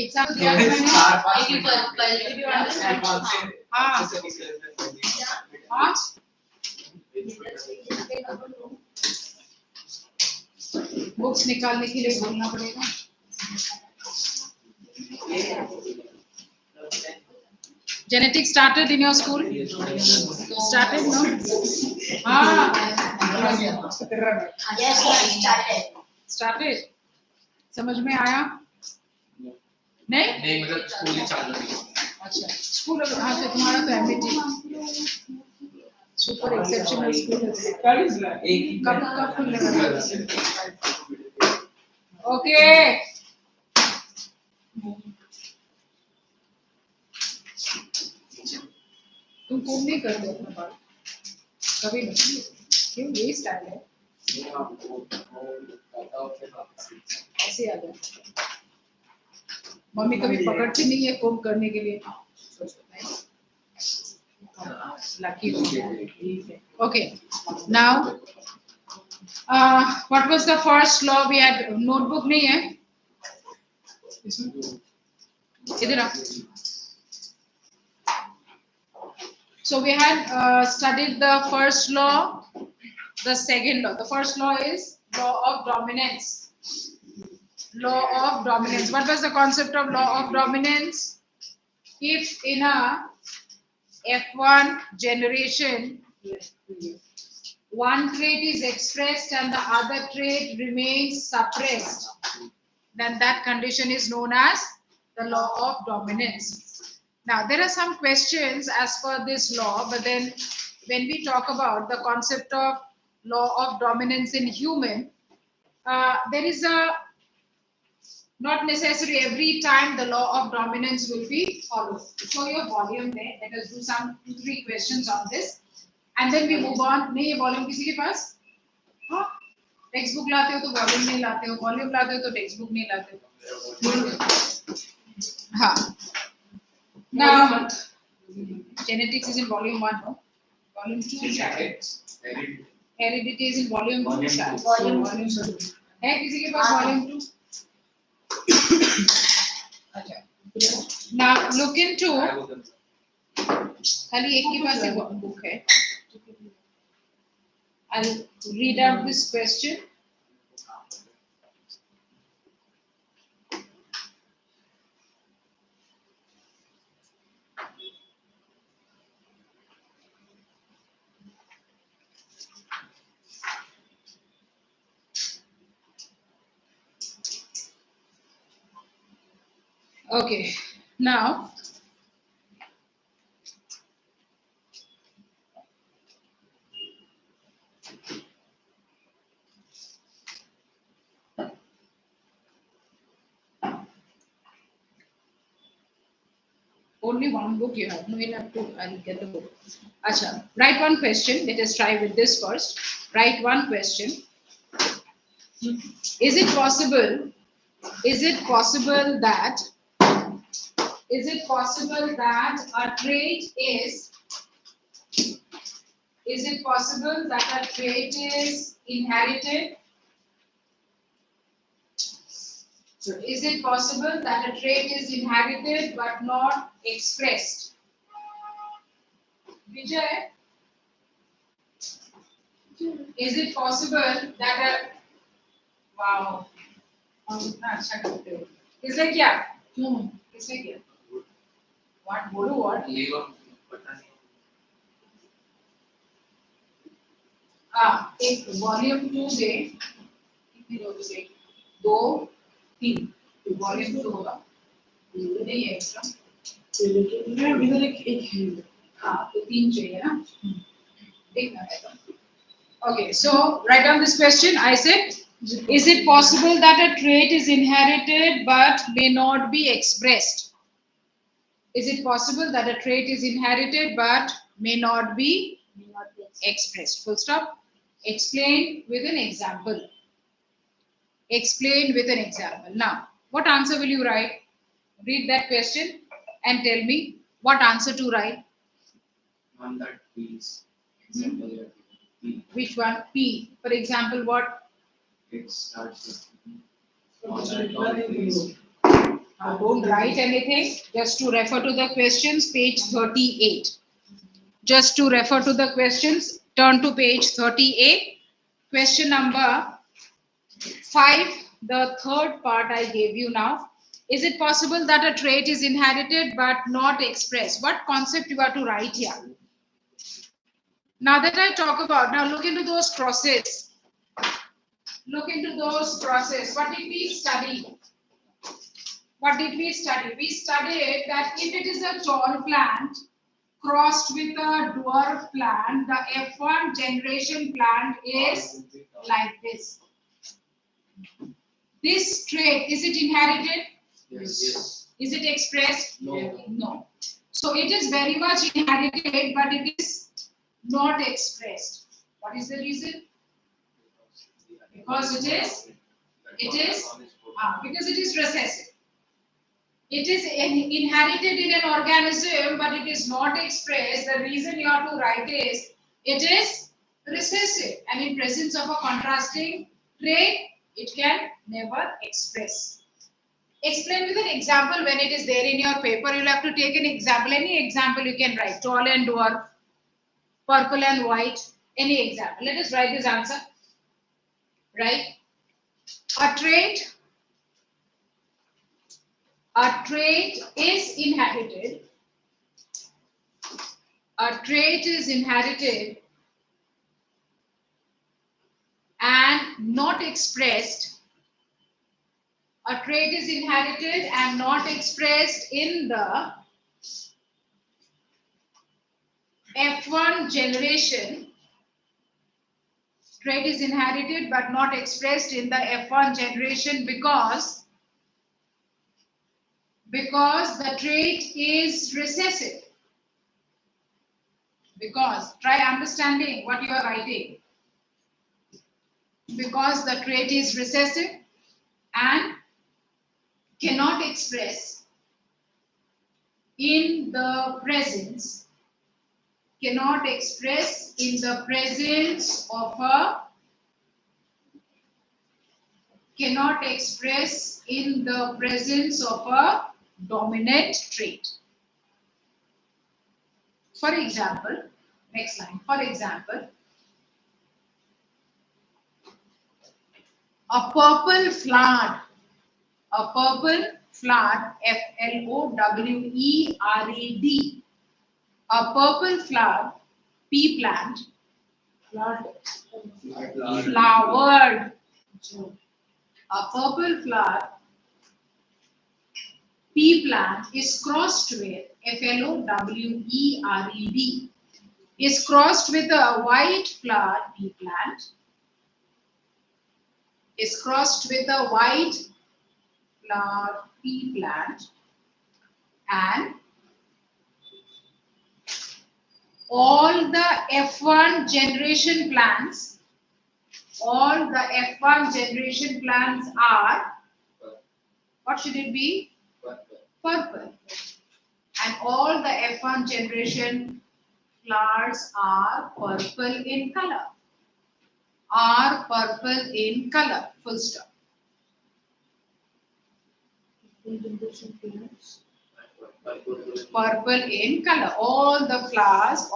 Exam दिया मैंने हाँ हाँ बुक्स निकालने के लिए बोलना पड़ेगा। Genetics started in your school? Started, no? Yes, started. Started. समझ में आया? नहीं मतलब स्कूल ही चालू है। अच्छा स्कूल हाँ तो तुम्हारा तो एमबीटी सुपर एक्सेप्शनल स्कूल है। कब खुलेगा? ओके तुम खूब नहीं करते अपना बाल कभी नहीं क्यों यही स्टाइल है ऐसे आ जाता मम्मी कभी पकड़ती नहीं है कोम करने के लिए lucky okay now what was the first law we had notebook नहीं है इधर आ so we had studied the first law the second law the first law is law of dominance what was the concept of law of dominance if in a F1 generation one trait is expressed and the other trait remains suppressed then that condition is known as the law of dominance. Now there are some questions as per this law but then when we talk about the concept of law of dominance in human there is a not necessary every time the law of dominance will be followed. So your volume there. Let us do some 2-3 questions on this, and then we move on. नहीं ये volume किसी के पास? हाँ textbook लाते हो तो volume नहीं लाते हो, volume लाते हो तो textbook नहीं लाते हो. हाँ. Now genetics is in volume 1, no? Volume 2 शायद. Heredity is in volume 2 शायद. Volume 2 है किसी के पास volume 2? Now look into खाली एक के पास एक book है. I'll read out this question. Okay, now only one book you have. No, you'll have to. I'll get the book. Acha, write one question. Let us try with this first. Write one question. Is it possible? Is it possible that? Is it possible that a trait is? Is it possible that a trait is inherited? Is it possible that a trait is inherited but not expressed? Vijay, is it possible that a wow? अच्छा करते हो. इसने क्या? क्यों? इसने क्या? What? बोलो what? एक वॉल्यूम 2 से कितने लोग से 2 3 वॉल्यूम 2 होगा नहीं है एक्स्ट्रा इधर एक है हाँ तो 3 चाहिए ना देखना है. Okay, so write down this question. I said, is it possible that a trait is inherited but may not be expressed? Is it possible that a trait is inherited but may not be expressed? Full stop. Explain with an example. Explain with an example. Now, what answer will you write? Read that question and tell me what answer to write. One that is example. Which one? P. For example, what? It starts with P. Don't write anything, just to refer to the questions, page 38. Just to refer to the questions, turn to page 38. Question number 5, the third part I gave you now. Is it possible that a trait is inherited but not expressed? What concept you are to write here? Now that I talk about, now look into those crosses. Look into those crosses. What did we study? What did we study? We studied that if it is a tall plant crossed with a dwarf plant, the F1 generation plant is like this. This trait, is it inherited? Yes. Is it expressed? No. No. So it is very much inherited, but it is not expressed. What is the reason? Because it is recessive. It is inherited in an organism, but it is not expressed. The reason you have to write is it is recessive, and in presence of a contrasting trait, it can never express. Explain with an example. When it is there in your paper, you'll have to take an example. Any example you can write. Tall and dwarf, purple and white. Any example. Let us write this answer. Right? A trait is inherited. A trait is inherited and not expressed. A trait is inherited and not expressed in the F1 generation. Trait is inherited but not expressed in the F1 generation because the trait is recessive. Because, try understanding what you are writing. Because the trait is recessive and cannot express in the presence, of a dominant trait. For example, next line. For example, a purple flowered, F-L-O-W-E-R-E-D, a purple flowered pea plant, flowered, a purple flowered pea plant is crossed with F-L-O-W-E-R-E-D, is crossed with a white flowered pea plant, and all the F1 generation plants are, what should it be? Purple. And all the F1 generation flowers are purple in color. Full stop. Purple in color. All the plants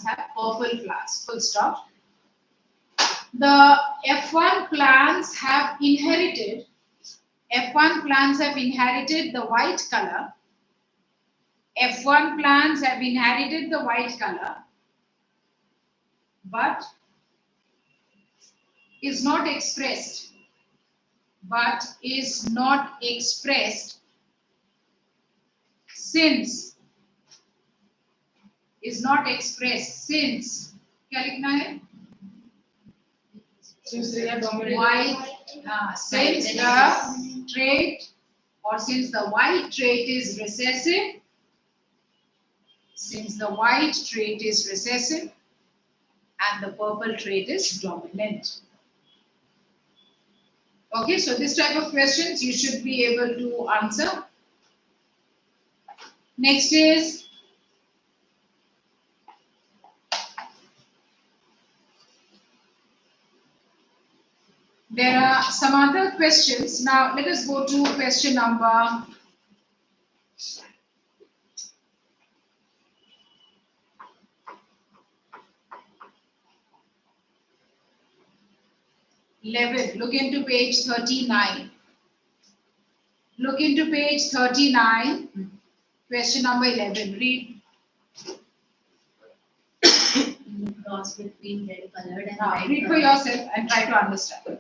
have purple flowers. Full stop. The F1 plants have inherited the white color. F1 plants have inherited the white color, but is not expressed since क्या लिखना है? Since the white trait is recessive, and the purple trait is dominant. Okay, so this type of questions you should be able to answer. Next is There are some other questions. Now let us go to question number 11. Look into page 39. Look into page 39. Question number 11. Read. Cross between red colored and Now, white read for colored. yourself and try to understand.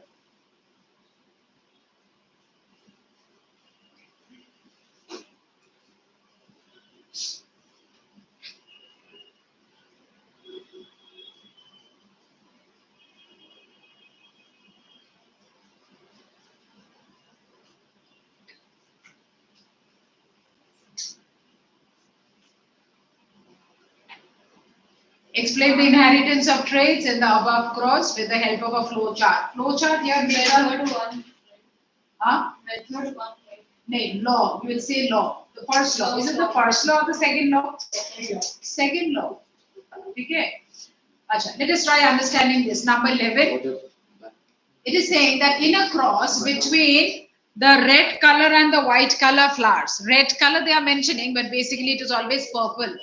Explain the inheritance of traits in the above cross with the help of a flow chart. Flow chart here means Third one. huh? Third one. No, law. You will say law. The first law. Is it the first law or the second law? Second law. Okay. Acha, let us try understanding this. Number 11. It is saying that in a cross between the red color and the white color flowers. Red color they are mentioning, but basically it is always purple.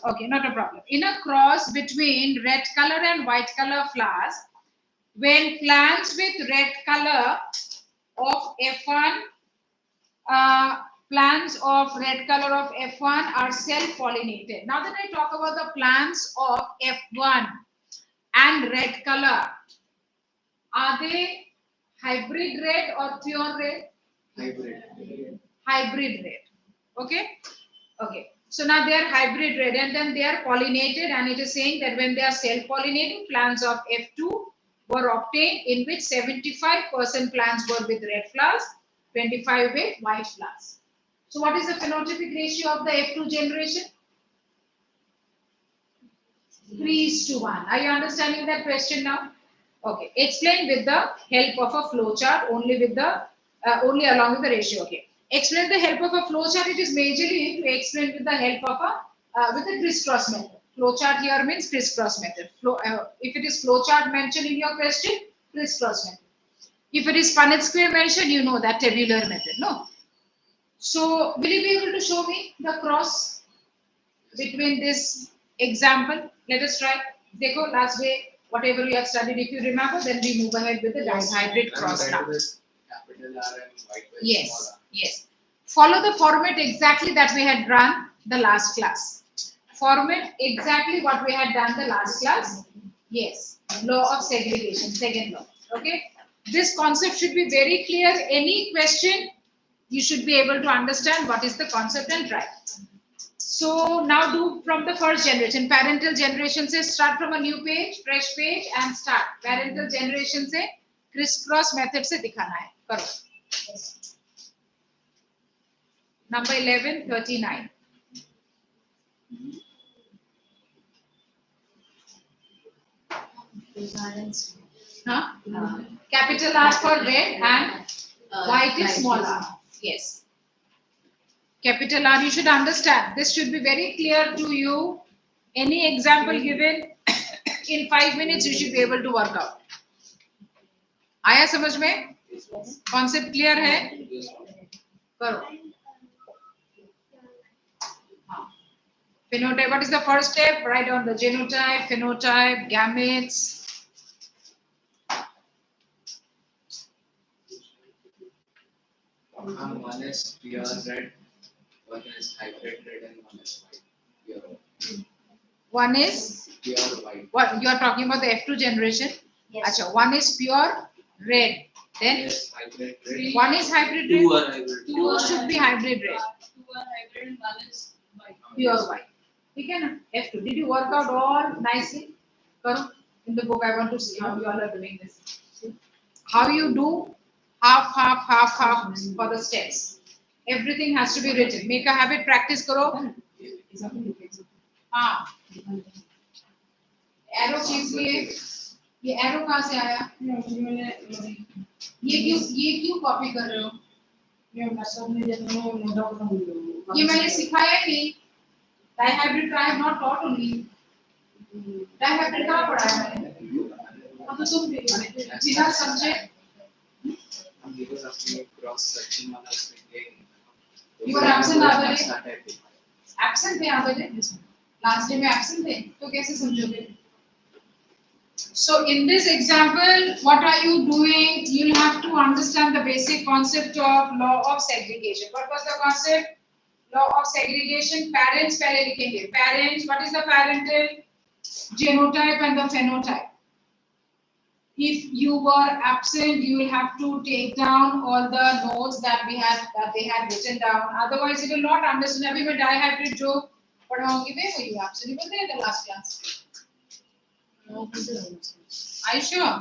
Okay, not a problem. In a cross between red color and white color flowers, when plants with red color of F1, plants of red color of F1 are self-pollinated. Now that I talk about the plants of F1 and red color, are they hybrid red or pure red? Hybrid. Hybrid red. Okay? Okay. So now they are hybrid red and then they are pollinated, and it is saying that when they are self-pollinating, plants of F2 were obtained in which 75% plants were with red flowers, 25 with white flowers. So what is the phenotypic ratio of the F2 generation? 3:1. Are you understanding that question now? Okay. Explain with the help of a flow chart, only with the only along with the ratio. Okay. Explain the help of a flow chart. It is majorly to explain with the help of a with the crisscross method. Flow chart here means crisscross method. If it is flow chart mentioned in your question, crisscross method. If it is Punnett square mentioned, you know that tabular method. No. So will you be able to show me the cross between this example? Let us try. Dekho, last day, whatever you have studied, if you remember, then we move ahead with the hybrid cross now. Capital R and white with Yes, small r. yes. Follow the format exactly that we had run the last class. Format exactly what we had done the last class. Yes, law of segregation, second law. Okay. This concept should be very clear. Any question, you should be able to understand what is the concept and try. So now do from the first generation. Parental generation says start from a new page, fresh page and start. Parental generation से crisscross method से दिखाना है. करो. Number 11, 39. Huh? Capital R for red and white is small r. Yes. Capital R, you should understand. This should be very clear to you. Any example given in 5 minutes, you should be able to work out. आया समझ में? Concept clear है? करो. Phenotype. What is the first step? Write down the genotype, phenotype, gametes. One is pure red, one is hybrid red, and one is white. Pure white. One is Pure white. what you are talking about the F2 generation. Yes. Achha, one is pure red. Then Yes, hybrid red. one is hybrid Two red. are hybrid. Two should be hybrid red. Two are hybrid and one is white. Pure white. We can F2. Did you work out all nicely? Karo. In the book, I want to see how you all are doing this. How you do half for the steps. Everything has to be written. Make a habit. Practice karo. हाँ. Arrow किस लिए? ये arrow कहाँ से आया? ये क्यों copy कर रहे हो? ये मैंने सिखाया नहीं. Dihybrid I have not taught only. Dihybrid कहाँ पढ़ाया मैंने? अब तो तुम बिना समझे he was asking me cross section वाला explain. You were absent other day? Start at it. Absent थे other day? Last day में absent थे? तो कैसे समझोगे? So in this example, what are you doing? You'll have to understand the basic concept of law of segregation. What was the concept? Law of segregation. Parents पहले लिखेंगे. Parents. What is the parental? Genotype and the phenotype. If you were absent, you will have to take down all the notes that they had written down. Otherwise, you will not understand. अभी मैं dihybrid जो पढ़ाऊंगी मैं वही आपसे नहीं बताया था last class. Are you sure?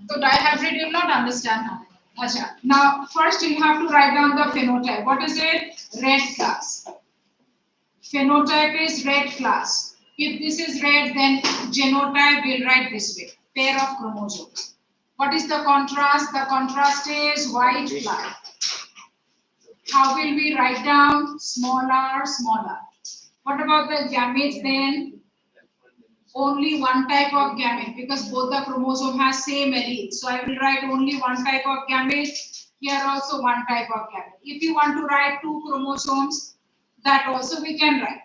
So dihybrid you will not understand now. Achha. Now first you have to write down the phenotype. What is it? Red class. Phenotype is red class. If this is red, then genotype we'll write this way. Pair of chromosomes. What is the contrast? The contrast is white flower. How will we write down? Small r, small r. What about the gametes then? Only one type of gamete because both the chromosome has same allele. So I will write only one type of gamete. Here also one type of gamete. If you want to write two chromosomes, that also we can write.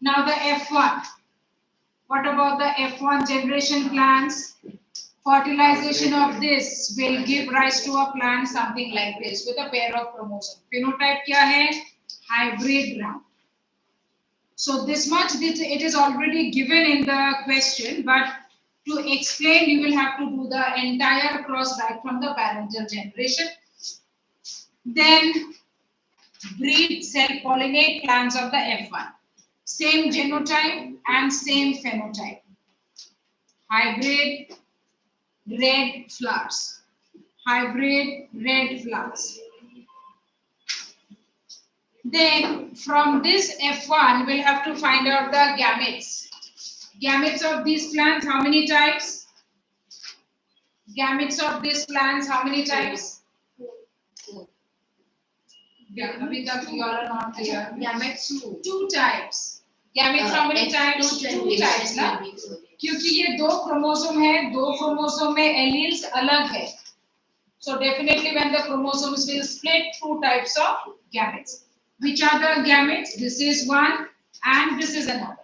Now the F1. What about the F1 generation plants? Fertilization of this will give rise to a plant something like this with a pair of chromosomes. Phenotype क्या है? Hybrid round. So this much it is already given in the question, but to explain you will have to do the entire cross right from the parental generation. Then breed self-pollinate plants of the F1. Same genotype and same phenotype. Hybrid red flowers. Hybrid red flowers. Then from this F1 we'll have to find out the gametes. Gametes of these plants, how many types? Gametes of these plants, how many types? Abhi tak you are not clear. Gametes Two types. Gametes how many types? Two types ना? क्योंकि ये दो chromosome है, दो chromosome में alleles अलग है. So definitely when the chromosomes will split, two types of gametes. Which are the gametes? This is one and this is another.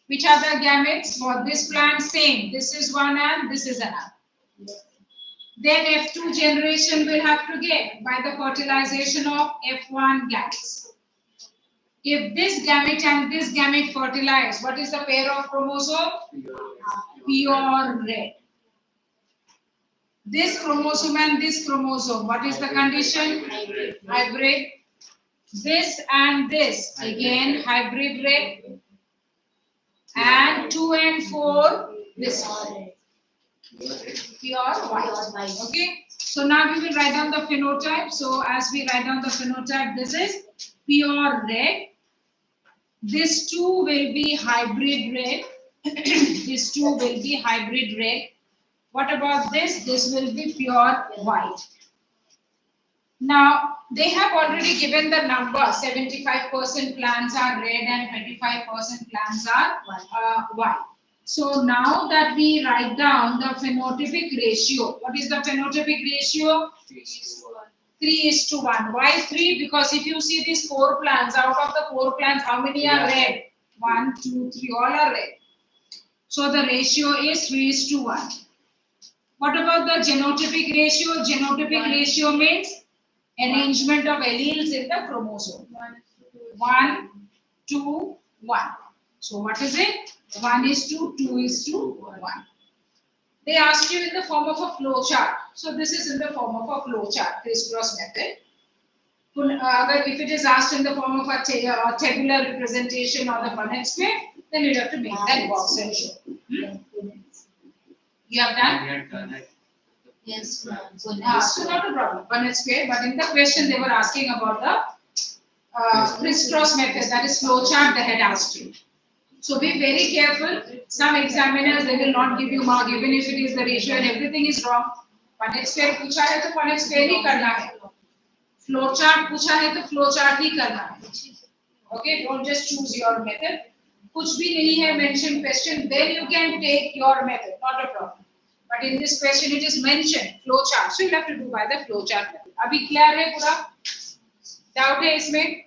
Which are the gametes? For this plant same. This is one and this is another. Then F2 generation will have to get by the fertilization of F1 gametes. If this gamete and this gamete fertilize, what is the pair of chromosome? Pure red. This chromosome and this chromosome, what is the condition? Hybrid. This and this, again hybrid red. And 2 and 4, this one. Pure white. Okay. So now we will write down the phenotype. So as we write down the phenotype, this is pure red. This 2 will be hybrid red. This 2 will be hybrid red. What about this? This will be pure white. Now, they have already given the number. 75% plants are red and 25% plants are white. So now that we write down the phenotypic ratio. What is the phenotypic ratio? 3:1. Why 3? Because if you see these 4 plants, out of the 4 plants, how many are red? 1, 2, 3, all are red. So the ratio is 3:1. What about the genotypic ratio? Genotypic ratio means arrangement of alleles in the chromosome. 1, 2, 1. So what is it? 1:2, 2:1. They ask you in the form of a flow chart. So this is in the form of a flow chart, crisscross method. If it is asked in the form of a tabular representation or the Punnett square, then you have to make that box and show. You have done? Yes, So not a problem, Punnett square, but in the question they were asking about the crisscross method, that is flow chart they had asked you. So be very careful. Some examiners, they will not give you mark even if it is the ratio and everything is wrong. Punnett square पूछा है तो Punnett square ही करना है. Flow chart पूछा है तो flow chart ही करना है. Okay, don't just choose your method. कुछ भी नहीं है mention question, then you can take your method, not a problem. But in this question it is mentioned flow chart. So you have to do by the flow chart method. Abhi clear hai pura? Doubt hai isme?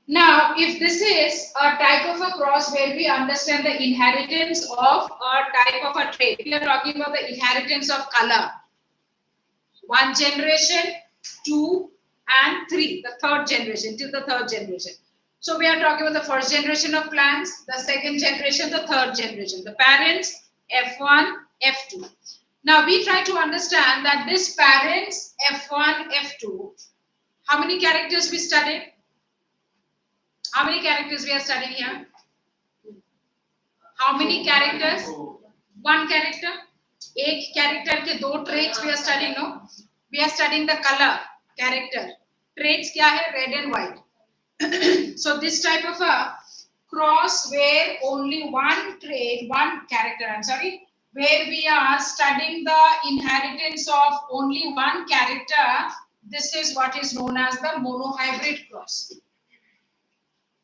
Now, if this is a type of a cross where we understand the inheritance of a type of a trait, we are talking about the inheritance of color. 1 generation, 2 and 3, the third generation, till the third generation. So we are talking about the first generation of plants, the second generation, the third generation, the parents F1, F2. Now we try to understand that this parents F1, F2, how many characters we studied? How many characters we are studying here? How many characters? 1 character. एक character के 2 traits we are studying, no? We are studying the color character. Traits क्या है? Red and white. So this type of a cross where only 1 trait, 1 character, I'm sorry, where we are studying the inheritance of only 1 character, this is what is known as the monohybrid cross.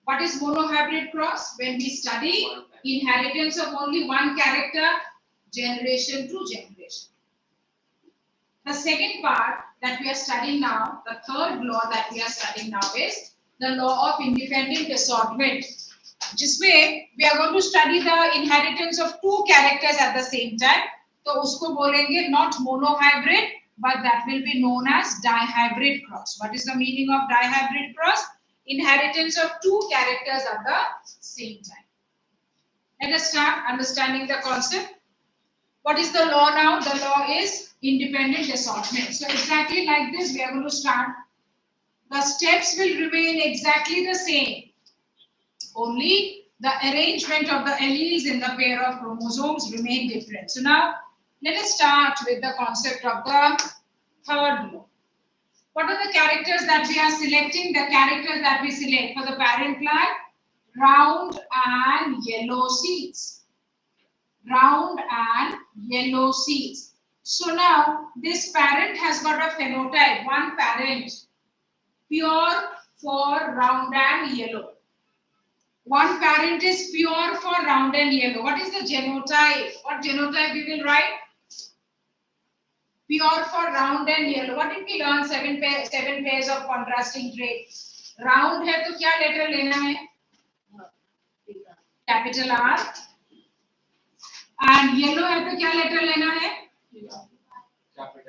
What is monohybrid cross? When we study inheritance of only 1 character, generation to generation. The second part that we are studying now, the third law that we are studying now is the law of independent assortment. जिसमें we are going to study the inheritance of 2 characters at the same time. तो उसको बोलेंगे not monohybrid, but that will be known as dihybrid cross. What is the meaning of dihybrid cross? Inheritance of 2 characters at the same time. Let us start understanding the concept. What is the law now? The law is independent assortment. So exactly like this, we are going to start. The steps will remain exactly the same. Only the arrangement of the alleles in the pair of chromosomes remain different. So now, let us start with the concept of the third law. What are the characters that we are selecting? The characters that we select for the parent plant, round and yellow seeds. Round and yellow seeds. So now this parent has got a phenotype, 1 parent, pure for round and yellow. 1 parent is pure for round and yellow. What is the genotype? What genotype we will write? Pure for round and yellow. What did we learn? 7 pairs of contrasting traits. Round है तो क्या letter लेना है? Capital R. And yellow है तो क्या letter लेना है?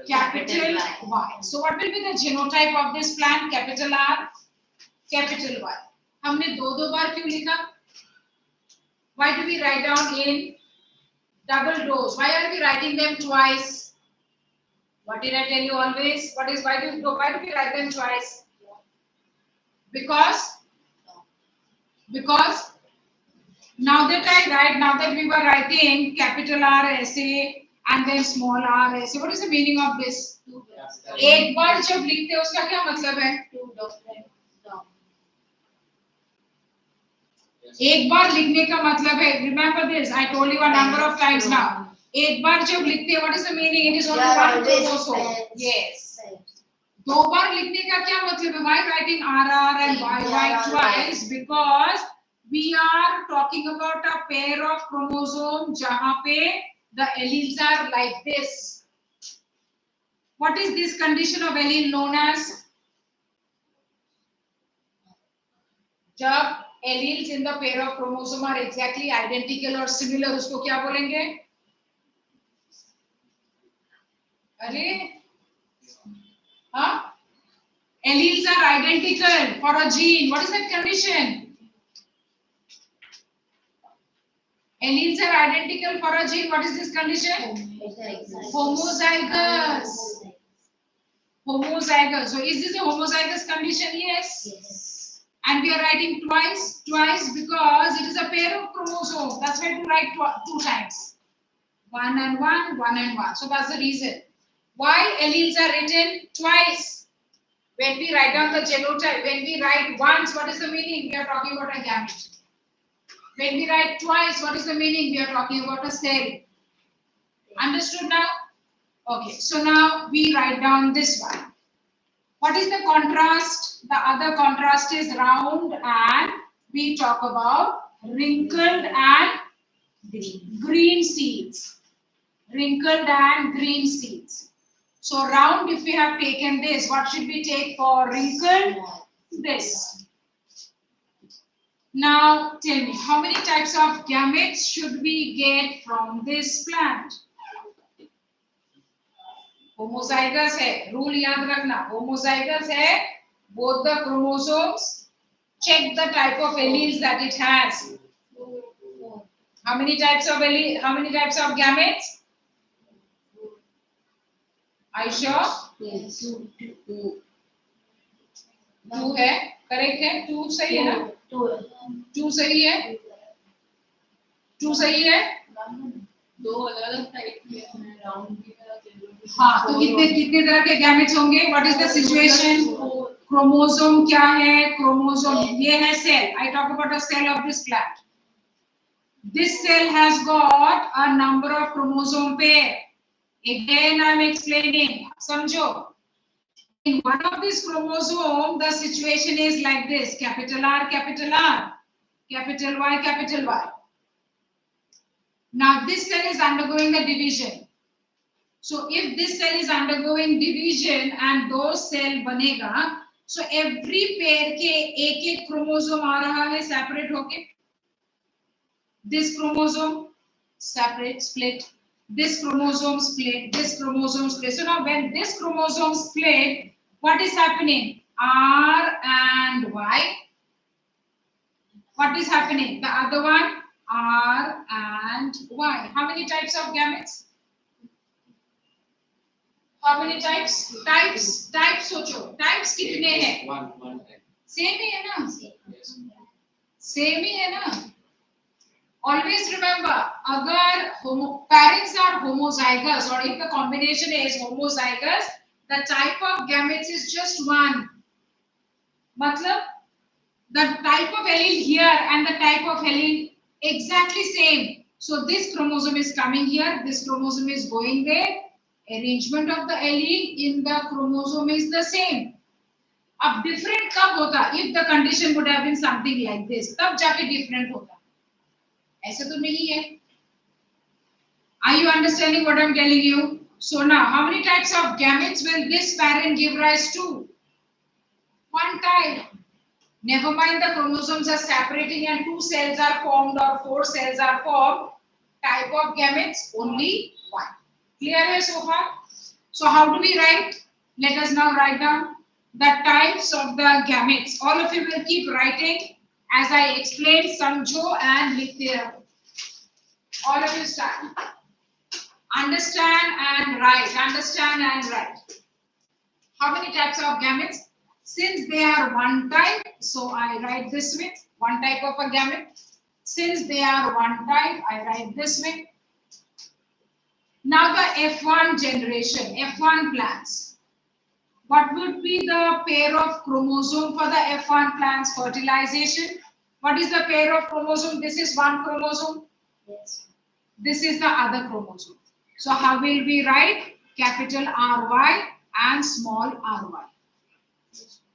Capital Y. So what will be the genotype of this plant? Capital R, capital Y. हमने 2 बार क्यों लिखा? Why do we write down in double rows? Why are we writing them twice? What did I tell you always? Why do we write them twice? Because now that we were writing capital R SA and then small r SA, what is the meaning of this? एक बार जब लिखते हैं उसका क्या मतलब है? एक बार लिखने का मतलब है, remember this, I told you a number of times now. एक बार जब लिखते हैं, what is the meaning? It is only 1 chromosome. Yes. 2 बार लिखने का क्या मतलब है? Why writing RR and YY twice? Because we are talking about a pair of chromosomes जहाँ पे the alleles are like this. What is this condition of allele known as? जब alleles in the pair of chromosome are exactly identical or similar, उसको क्या बोलेंगे? अरे हाँ, alleles are identical for a gene. What is that condition? Alleles are identical for a gene. What is this condition? Homozygous. Homozygous. So is this a homozygous condition? Yes. And we are writing twice because it is a pair of chromosomes. That's why to write 2 times. 1 and 1, 1 and 1. So that's the reason. Why alleles are written twice? When we write down the genotype, when we write once, what is the meaning? We are talking about a gamete. When we write twice, what is the meaning? We are talking about a cell. Understood now? Okay, so now we write down this one. What is the contrast? The other contrast is round, and we talk about wrinkled and green seeds. wrinkled and green seeds. So round, if we have taken this, what should we take for wrinkled? This. Now tell me, how many types of gametes should we get from this plant? Homozygous है, rule याद रखना, homozygous है, both the chromosomes, check the type of alleles that it has. How many types of gametes? Are you sure? Yes. Two है, correct है, two सही है ना? Two सही है, two सही है? दो अलग-अलग टाइप के हैं, राउंड भी है, हाँ, तो कितने तरह के gametes होंगे? What is the situation? Chromosome क्या है? क्रोमोसोम ये है cell. I talk about a cell of this plant. This cell has got a number of chromosome pair. Again, I am explaining. समझो. In one of these chromosome, the situation is like this: capital R, capital Y, capital Y. Now, this cell is undergoing a division. So, if this cell is undergoing division and दो cell बनेगा, so every pair के एक chromosome आ रहा है separate होके. This chromosome separate, split. This chromosome split. This chromosome split. So now, when this chromosome split, what is happening? R and Y. What is happening? The other one, R and Y. How many types of gametes? How many types? Types सोचो. Types कितने हैं? One type. Same ही है ना? Yes. Same ही है ना? Always remember, अगर parents are homozygous or if the combination is homozygous, the type of gametes is just one. मतलब the type of allele here and the type of allele exactly same. So this chromosome is coming here, this chromosome is going there. Arrangement of the allele in the chromosome is the same. अब different कब होता? If the condition would have been something like this, तब जाके different होता. ऐसा तो नहीं है. Are you understanding what I'm telling you? So now, how many types of gametes will this parent give rise to? One type. Never mind the chromosomes are separating and two cells are formed or four cells are formed. Type of gametes only one. Clear hai so far? So how do we write? Let us now write down the types of the gametes. All of you will keep writing as I explain. समझो and लिखते रहो. All of you start. Understand and write. Understand and write. How many types of gametes? Since they are one type, so I write this way. One type of a gamete. Since they are one type, I write this way. Now the F1 generation, F1 plants. What would be the pair of chromosome for the F1 plants? Fertilization. What is the pair of chromosome? This is one chromosome. Yes. This is the other chromosome. So how will we write? Capital RY and small ry.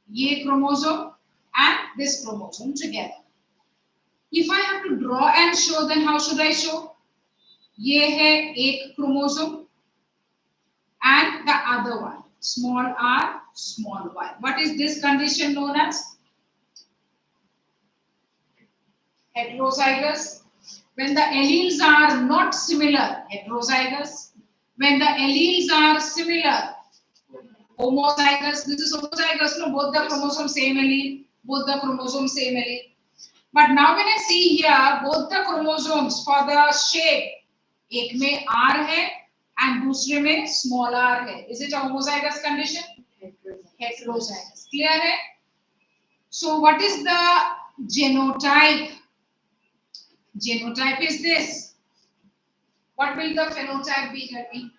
Ye chromosome and this chromosome together. If I have to draw and show, then how should I show? Ye hai ek chromosome and the other one, small r, small y. What is this condition known as? Heterozygous. When the alleles are not similar, heterozygous. When the alleles are similar, homozygous. This is homozygous, no? Both the chromosomes same allele. Both the chromosomes same allele. But now when I see here, both the chromosomes for the shape, एक में R है and दूसरे में small r है. Is it a homozygous condition? Heterozygous. Clear है? So what is the genotype? Genotype is this. What will the phenotype be? Tell me.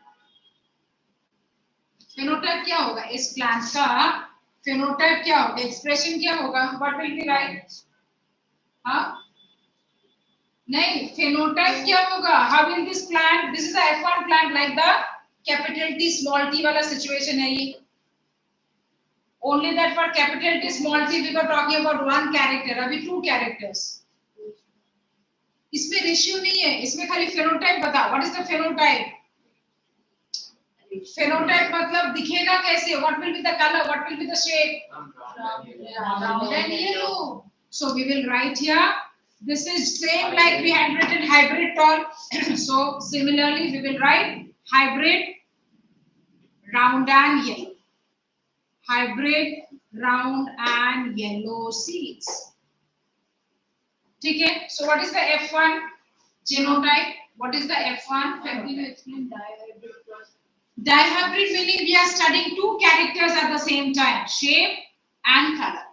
Phenotype क्या होगा? इस plant का phenotype क्या होगा? Expression क्या होगा? What will be right? हाँ? नहीं, phenotype क्या होगा? How will this plant? This is a F1 plant, like the capital T small t वाला situation है ये. Only that for capital T small t we were talking about one character. अभी two characters. इसमें ratio नहीं है, इसमें खाली phenotype बता. What is the phenotype? Phenotype मतलब दिखेगा कैसे? What will be the color? What will be the shape? Round and yellow. So we will write here. This is same like we had written hybrid tall. So similarly we will write hybrid round and yellow. Hybrid round and yellow seeds. Okay. So what is the F1 genotype? What is the F1? Can you explain dihybrid process? Dihybrid meaning we are studying two characters at the same time, shape and color.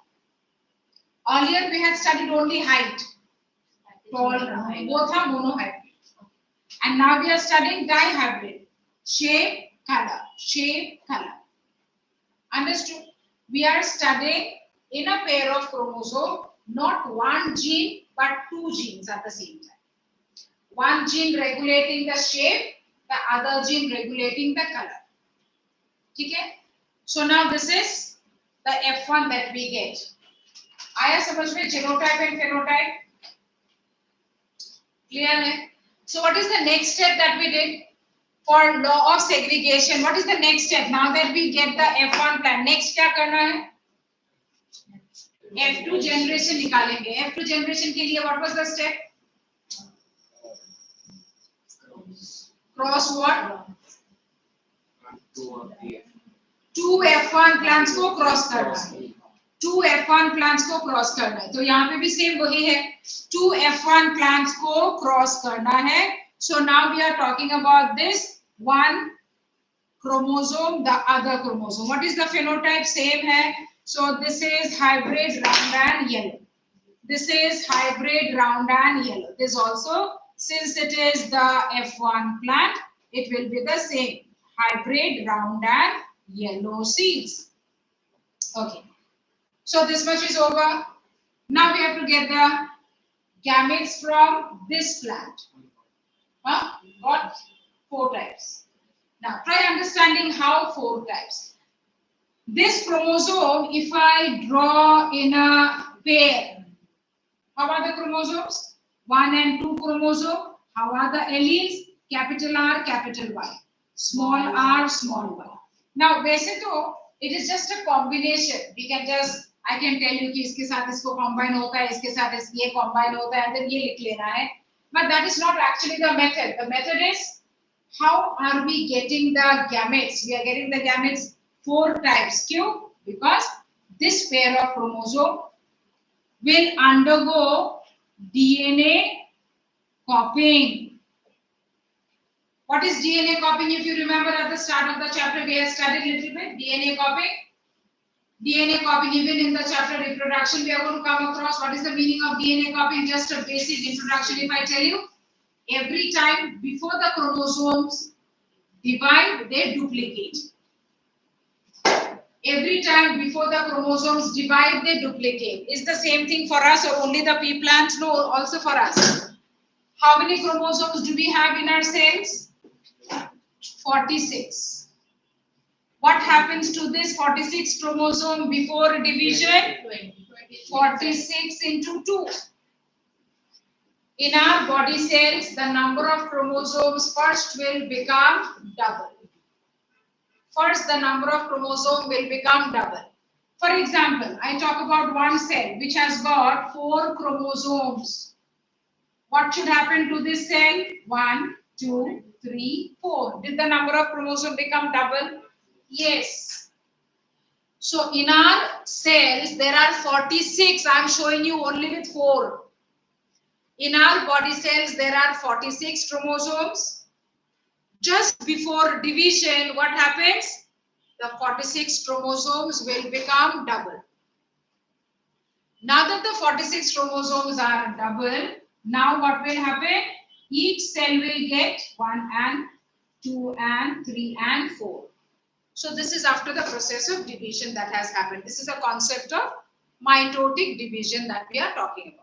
Earlier we had studied only height, tall, both are monohybrid. And now we are studying dihybrid, shape, color. Understood? We are studying in a pair of chromosome, not one gene but two genes at the same time. One gene regulating the shape, the other gene regulating the color. Okay? So now this is the F1 that we get. आया समझ में genotype and phenotype? Clear है? So what is the next step that we did? For law of segregation, what is the next step? Now that we get the F1 plan, next क्या करना है? F2 generation निकालेंगे. F2 generation के लिए what was the step? Cross what? Two F1 plants को cross करना है. Two F1 plants को क्रॉस करना है. तो यहाँ पे भी सेम वही है. Two F1 plants को क्रॉस करना है. So now we are talking about this one chromosome, the other chromosome. What is the phenotype? Same है. So this is hybrid round and yellow. This is hybrid round and yellow. This also, since it is the F1 plant, it will be the same. Hybrid round and yellow seeds. Okay. So this much is over. Now we have to get the gametes from this plant. Got 4 types. Now try understanding how 4 types. This chromosome, if I draw in a pair, how are the chromosomes? 1 and 2 chromosome. How are the alleles? Capital R, capital Y. Small r, small y. Now, वैसे तो it is just a combination. We can just I can tell you कि इसके साथ इसको combine होता है, इसके साथ ये combine होता है, and then ये लिख लेना है. But that is not actually the method. The method is how are we getting the gametes? We are getting the gametes 4 types. क्यों? Because this pair of chromosome will undergo DNA copying. What is DNA copying? If you remember at the start of the chapter, we have studied a little bit DNA copying. DNA copying, even in the chapter reproduction, we are going to come across what is the meaning of DNA copying. Just a basic introduction. If I tell you, every time before the chromosomes divide, they duplicate. Every time before the chromosomes divide, they duplicate. Is the same thing for us or only the pea plants? No, also for us. How many chromosomes do we have in our cells? 46. What happens to this 46 chromosome before division? 46 into 2. In our body cells, the number of chromosomes first will become double. First, the number of chromosomes will become double. For example, I talk about one cell which has got 4 chromosomes. What should happen to this cell? 1, 2, 3, 4. Did the number of chromosomes become double? Yes. So in our cells, there are 46. I am showing you only with 4. In our body cells, there are 46 chromosomes. Just before division, what happens? The 46 chromosomes will become double. Now that the 46 chromosomes are double, now what will happen? Each cell will get 1 and 2 and 3 and 4. So this is after the process of division that has happened. This is a concept of mitotic division that we are talking about.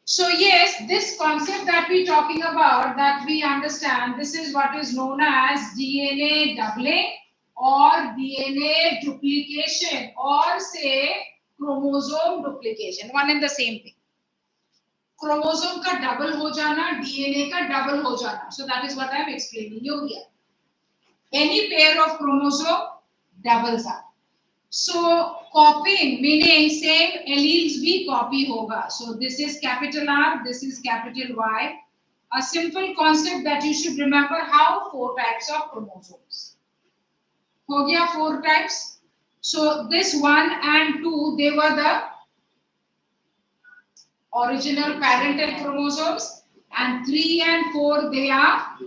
So yes, this concept that we are talking about, that we understand, this is what is known as DNA doubling or DNA duplication or say chromosome duplication. One and the same thing. Chromosome का double हो जाना, DNA का double हो जाना. So that is what I am explaining you here. Any pair of chromosome doubles up. So copying meaning same alleles भी copy होगा. So this is capital R, this is capital Y. A simple concept that you should remember, how 4 types of chromosomes. हो गया 4 types. So this 1 and 2, they were the original parental chromosomes, and 3 and 4, they are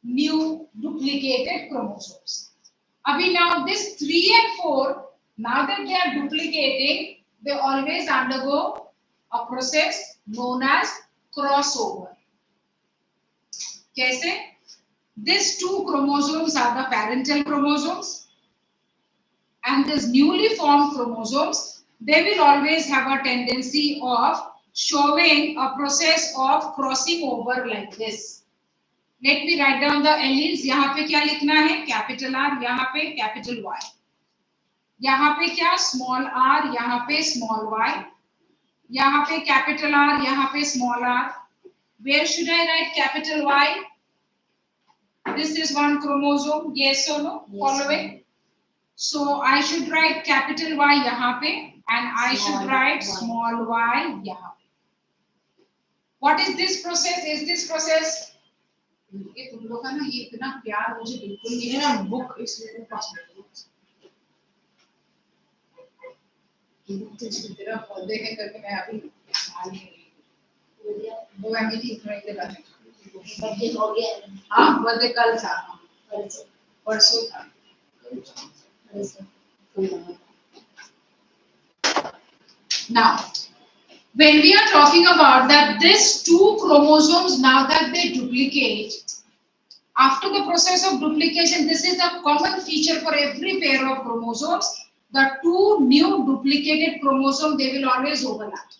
new duplicated chromosomes. Abhi now this 3 and 4, now that they are duplicating, they always undergo a process known as crossover. Kaise? These 2 chromosomes are the parental chromosomes, and these newly formed chromosomes, they will always have a tendency of showing a process of crossing over like this. Let me write down the alleles. यहाँ पे क्या लिखना है? Capital R, यहाँ पे capital Y. यहाँ पे क्या? Small r, यहाँ पे small y. यहाँ पे capital R, यहाँ पे small r. Where should I write capital Y? This is one chromosome. Yes or no? Yes. Following. So I should write capital Y यहाँ पे, and I should write small y यहाँ पे. What is this process? Is this process? ये तुम लोग का ना ये इतना प्यार मुझे बिल्कुल नहीं है ना, बुक इसलिए पास में तेरा पौधे है करके मैं अभी आ नहीं रही वो मैं भी इतना ही लगा बर्थडे हो गया। हाँ बर्थडे कल था, परसों था। Now, when we are talking about that these 2 chromosomes, now that they duplicate, after the process of duplication, this is a common feature for every pair of chromosomes. The 2 new duplicated chromosomes, they will always overlap.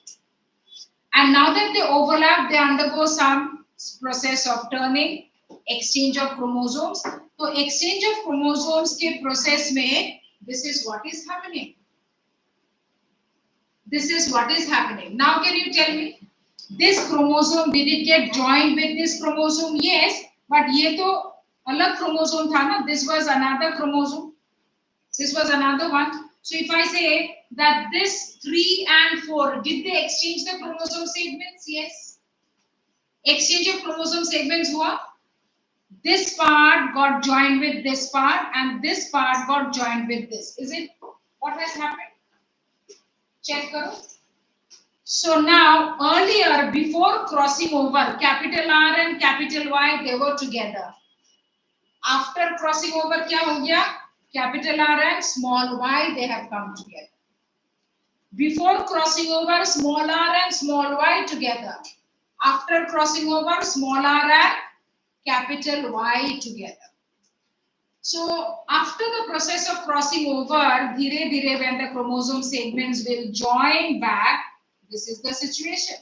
And now that they overlap, they undergo some process of turning, exchange of chromosomes. So exchange of chromosomes के process में, this is what is happening. This is what is happening. Now can you tell me, this chromosome, did it get joined with this chromosome? Yes, but ये तो अलग chromosome था ना. This was another chromosome. This was another one. So if I say that this 3 and 4, did they exchange the chromosome segments? Yes. Exchange of chromosome segments हुआ. This part got joined with this part, and this part got joined with this. Is it what has happened? Check karo. So now earlier, before crossing over, capital R and capital Y, they were together. After crossing over, क्या हो गया? Capital R and small y, they have come together. Before crossing over, small r and small y together. After crossing over, small r and capital Y together. So after the process of crossing over, dhire dhire when the chromosome segments will join back, this is the situation.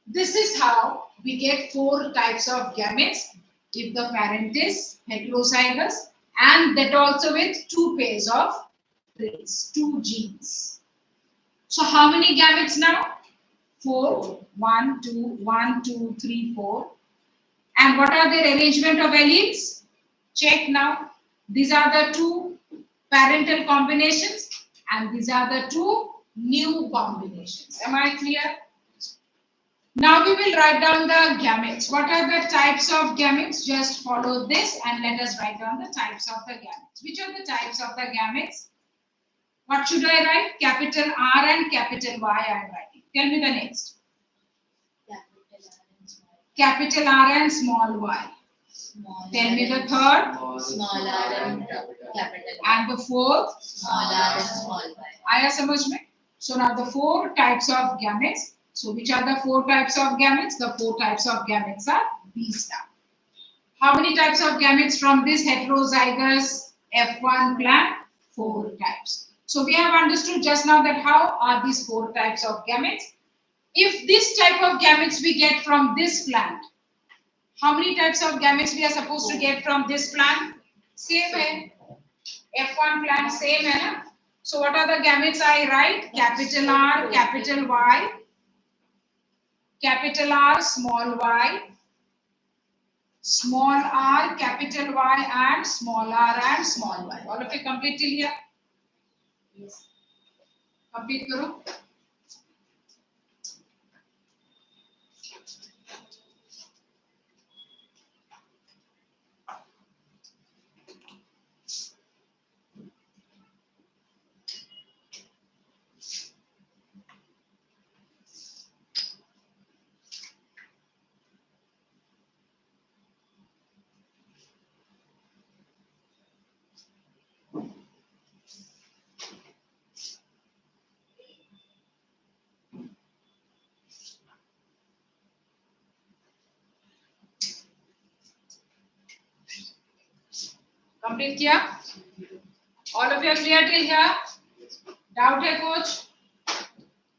This is how we get 4 types of gametes if the parent is heterozygous, and that also with 2 pairs of traits, 2 genes. So how many gametes now? 4. 1, 2, 1, 2, 3, 4. And what are their arrangement of alleles? Check now. These are the 2 parental combinations, and these are the 2 new combinations. Am I clear? Now we will write down the gametes. What are the types of gametes? Just follow this and let us write down the types of the gametes. Which are the types of the gametes? What should I write? Capital R and capital Y I am writing. Tell me the next. Capital R and small y. Tell me the third. Small r and capital. And the fourth. Small r and small y. Aaya samajh mein? So now the 4 types of gametes. So which are the 4 types of gametes? The 4 types of gametes are these now. How many types of gametes from this heterozygous F1 plant? 4 types. So we have understood just now that how are these 4 types of gametes. If this type of gametes we get from this plant, how many types of gametes we are supposed to get from this plant? Same hai. F1 plant same hai na? So what are the gametes I write? Capital R, capital Y, capital R, small y, small r, capital Y, and small r and small y. All of you complete till here? Yes. Complete करो. Complete किया? All of you are clear till here? Doubt है कुछ?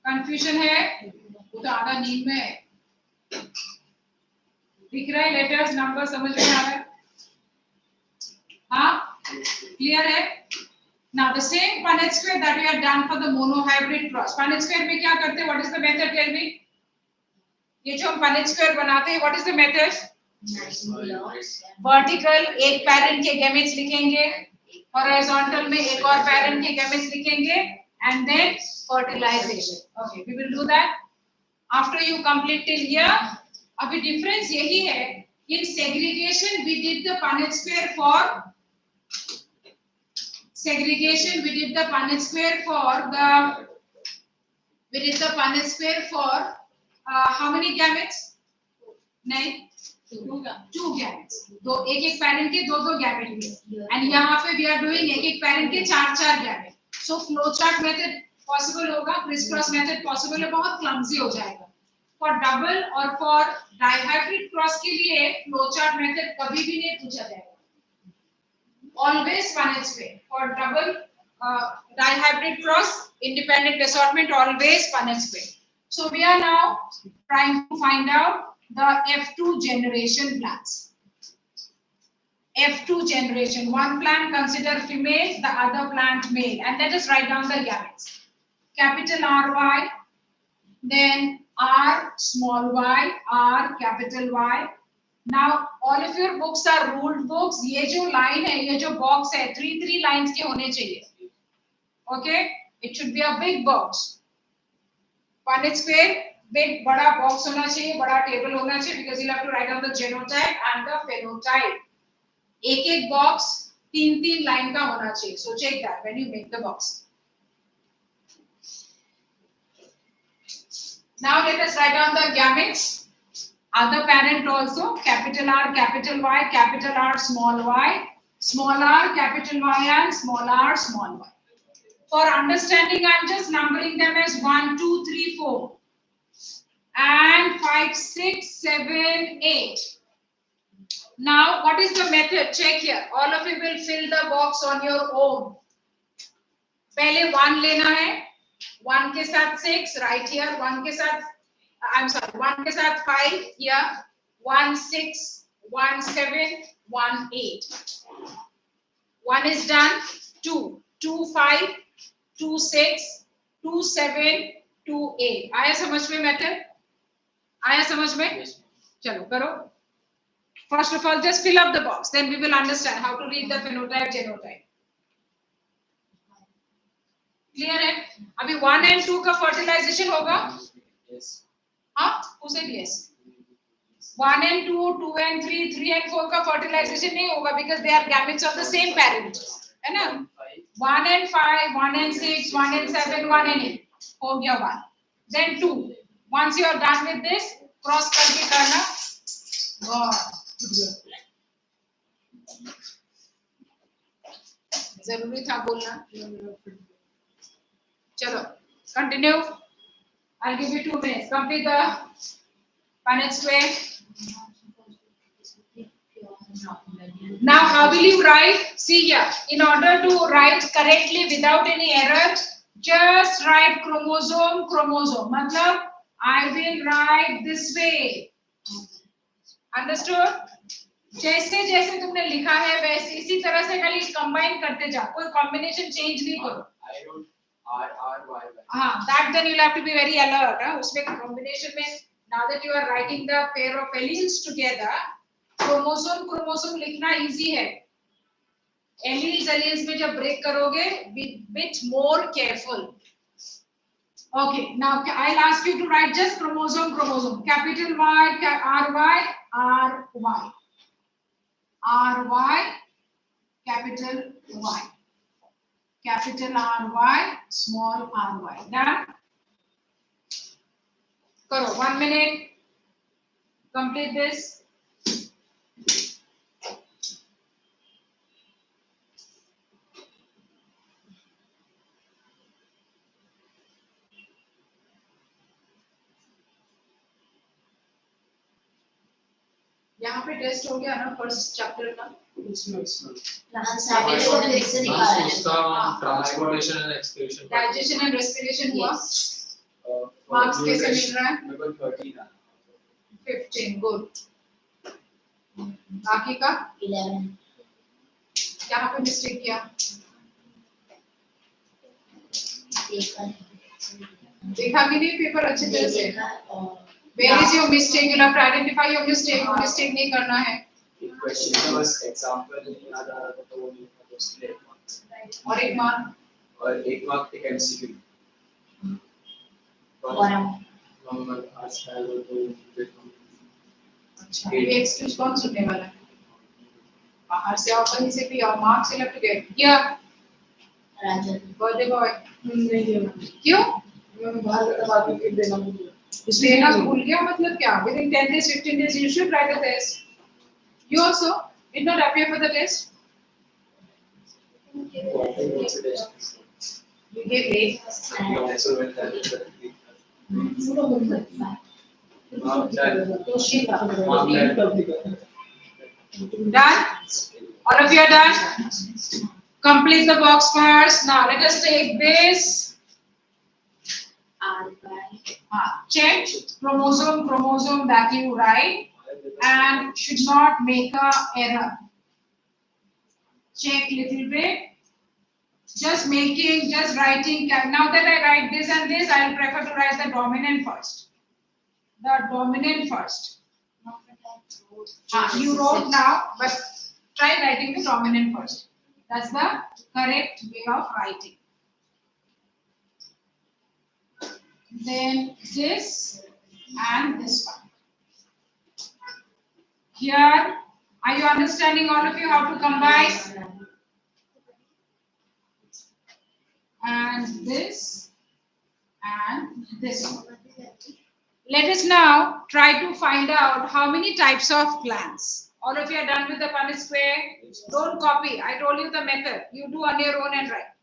Confusion है? वो तो आधा नींद में है. दिख रहा है letters, numbers समझ में आ रहा है? हाँ? Clear है? Now the same Punnett square that we have done for the monohybrid cross. Punnett square में क्या करते हैं? What is the method? Tell me. ये जो हम Punnett square बनाते हैं, what is the method? Vertical एक parent के gametes लिखेंगे, horizontal में एक और parent के gametes लिखेंगे, and then fertilization. Okay, we will do that after you complete till here. अभी difference यही है. In segregation we did the Punnett square for segregation. We did the Punnett square for the. We did the Punnett square for how many gametes? नहीं. Two gametes. दो एक parent के दो gamete लिए. And यहाँ पे we are doing एक parent के चार gamete. So flowchart method possible होगा, crisscross method possible है, बहुत clumsy हो जाएगा. For double और for dihybrid cross के लिए flowchart method कभी भी नहीं पूछा जाएगा. Always Punnett square. For double dihybrid cross independent assortment, always Punnett square. So we are now trying to find out the F2 generation plants. F2 generation. One plant consider female, the other plant male. And let us write down the gametes. Capital RY, then R small y, R capital Y. Now all of your books are ruled books. ये जो line है, ये जो box है, three lines के होने चाहिए. Okay? It should be a big box. Punnett square. Big बड़ा box होना चाहिए, बड़ा table होना चाहिए, because you'll have to write down the genotype and the phenotype. एक box तीन line का होना चाहिए. So check that when you make the box. Now let us write down the gametes. Other parent also, capital R, capital Y, capital R, small r, capital Y, and small r, small y. For understanding, I am just numbering them as 1, 2, 3, 4. And 5, 6, 7, 8. Now, what is the method? Check here. All of you will fill the box on your own. पहले 1 लेना है. 1 के साथ 6 right here. 1 के साथ, I'm sorry, 1 के साथ 5 here. 1, 6, 1, 7, 1, 8. 1 is done. 2, 2, 5, 2, 6, 2, 7, 2, 8. आया समझ में method? आया समझ में? चलो करो. First of all, just fill up the box. Then we will understand how to read the phenotype, genotype. Clear है? अभी 1 and 2 का fertilization होगा? Yes. हाँ? Who said yes? 1 and 2, 2 and 3, 3 and 4 का fertilization नहीं होगा because they are gametes of the same parent. है ना? 1 and 5, 1 and 6, 1 and 7, 1 and 8. हो गया 1. Then 2. Once you are done with this, cross करके करना. जरूरी था बोलना. चलो, continue. I'll give you 2 minutes. Complete the Punnett square. Now, how will you write? See here. In order to write correctly without any error, just write chromosome. मतलब I will write this way. Understood? जैसे जैसे तुमने लिखा है वैसे इसी तरह से खाली कंबाइन करते जा. कोई कॉम्बिनेशन चेंज नहीं करो. I wrote R R Y Y. हाँ, that then you'll have to be very alert. उसमें combination में now that you are writing the pair of alleles together, chromosome लिखना इजी है, एलील्स में जब ब्रेक करोगे bit more careful. Okay, now I'll ask you to write just chromosome, capital Y, RY, capital Y, capital RY, small ry. Done? Karo, 1 minute. Complete this. यहाँ पे test हो गया ना फर्स्ट चैप्टर का? Transportation and excretion, digestion and respiration हुआ। Marks कैसे मिल रहा है? 15, गुड। बाकी का 11। यहाँ पे मिस्टेक किया? देखा कि नहीं पेपर अच्छी तरह से? Where is your mistake? You have to identify your mistake. Mistake नहीं करना है। क्वेश्चन का बस एग्जांपल याद आ रहा था तो वो लिखा तो उसके लिए 1 मार्क। और 1 मार्क? और 1 मार्क एक एमसीक्यू। और नंबर आज का वो तो अच्छा, ये एक्सक्यूज कौन सुनने वाला है? बाहर से आओ, कहीं से भी आओ, marks will have to get. क्या? राजन बर्थडे बॉय नहीं देना, क्यों? मैं बाहर का बाकी फिर देना मुझे। देना भूल गया मतलब क्या? Within 10 days, 15 days, you should write a test. You also did not appear for the test. You gave late. Done? All of you are done? Complete the box first. Now let us take this. Check chromosome that you write and should not make a error. Check little bit. Just writing. Now that I write this and this, I will prefer to write the dominant first. The dominant first. You wrote now, but try writing the dominant first. That's the correct way of writing. Then this and this one. Here, are you understanding, all of you, how to combine? And this one. Let us now try to find out how many types of plants. All of you are done with the Punnett square? Don't copy. I told you the method. You do on your own and write.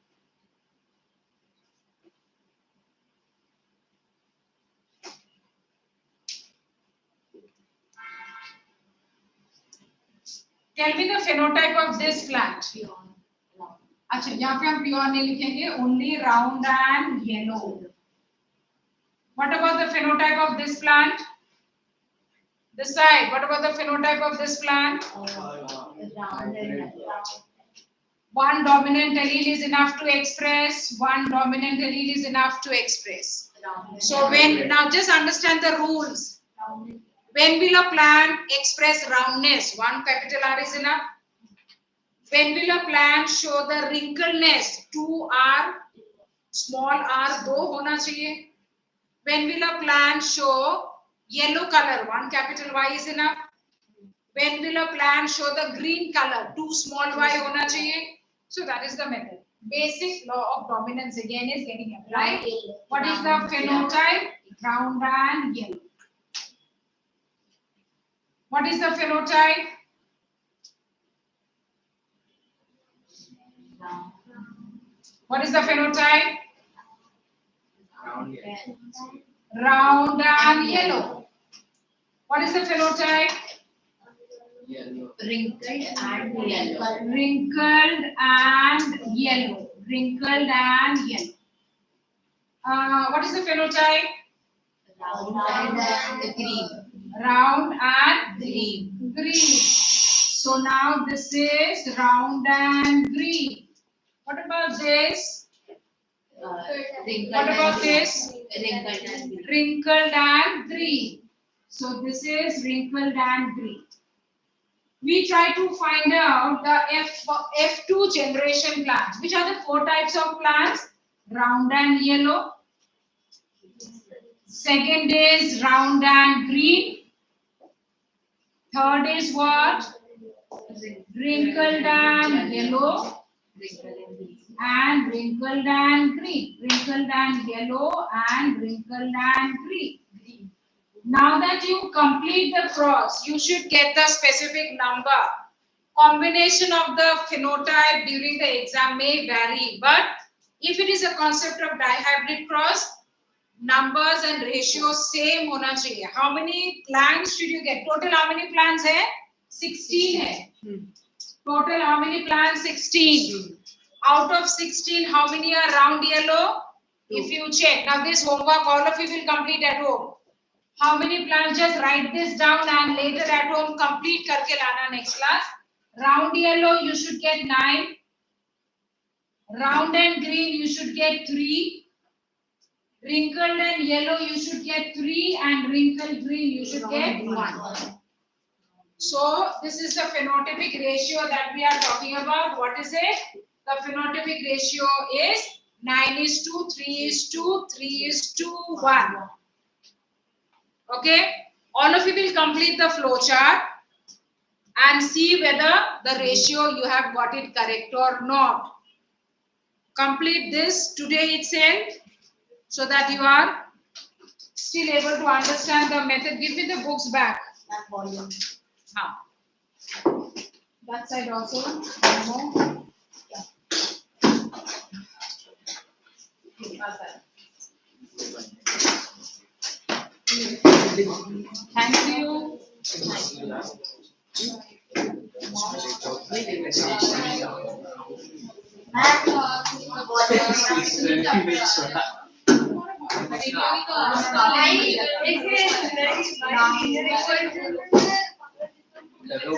Tell me the phenotype of this plant. अच्छा, यहाँ पे हम pure नहीं लिखेंगे, only round and yellow. What about the phenotype of this plant? This side. What about the phenotype of this plant? One dominant allele is enough to express. One dominant allele is enough to express. So now just understand the rules. When will a plant express roundness? One capital R is enough. When will a plant show the wrinkleness? 2R, small r, 2 होना चाहिए. When will a plant show yellow color? 1 capital Y is enough. When will a plant show the green color? 2 small y होना चाहिए. So that is the method. Basic law of dominance again is getting applied. What is the phenotype? Round and yellow. What is the phenotype? What is the phenotype? Round and yellow. What is the phenotype? Yellow. Wrinkled and yellow. Wrinkled and yellow. Wrinkled and yellow. What is the phenotype? Round and green. Round and Green. green. So now this is round and green. What about this? Wrinkled What about and this? Wrinkled and green. Wrinkled and green. So this is wrinkled and green. we try to find out the F2 generation plants. Which are the 4 types of plants? Round and yellow. Second is round and green. Third is what? Wrinkled and yellow. And wrinkled and green. Wrinkled and yellow and wrinkled and green. Now that you complete the cross, you should get the specific number. Combination of the phenotype during the exam may vary, but if it is a concept of dihybrid cross, numbers and ratios same होना चाहिए. How many plants did you get? Total how many plants है? 16 है. Total how many plants? 16. Out of 16, how many are round yellow? If you check. Now this homework all of you will complete at home. How many plants? Just write this down and later at home complete करके लाना next class. Round yellow you should get 9. Round and green you should get 3. Wrinkled and yellow you should get 3 and wrinkled green you should get 1. So this is the phenotypic ratio that we are talking about. What is it? The phenotypic ratio is 9:2, 3:2, 3:1. Okay, all of you will complete the flow chart and see whether the ratio you have got it correct or not. Complete this today itself so that you are still able to understand the method. Give me the books back. That side also. One more. Thank you. Hello,